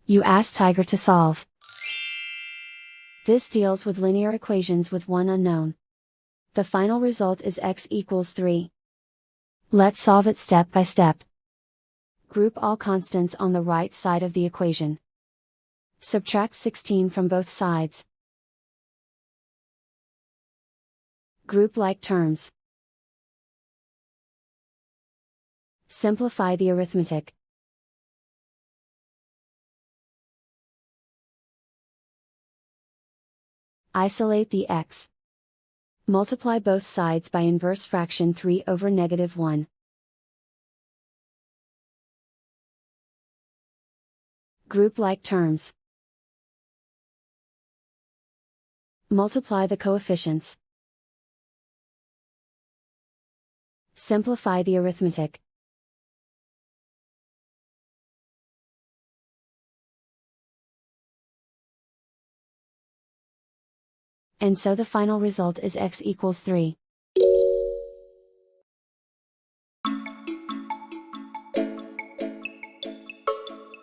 You ask Tiger to solve. This deals with linear equations with one unknown. The final result is x equals 3. Let's solve it step by step. Group all constants on the right side of the equation. Subtract 16 from both sides. Group like terms. Simplify the arithmetic. Isolate the x. Multiply both sides by inverse fraction 3 over -1. Group like terms. Multiply the coefficients. Simplify the arithmetic. And so the final result is x equals 3.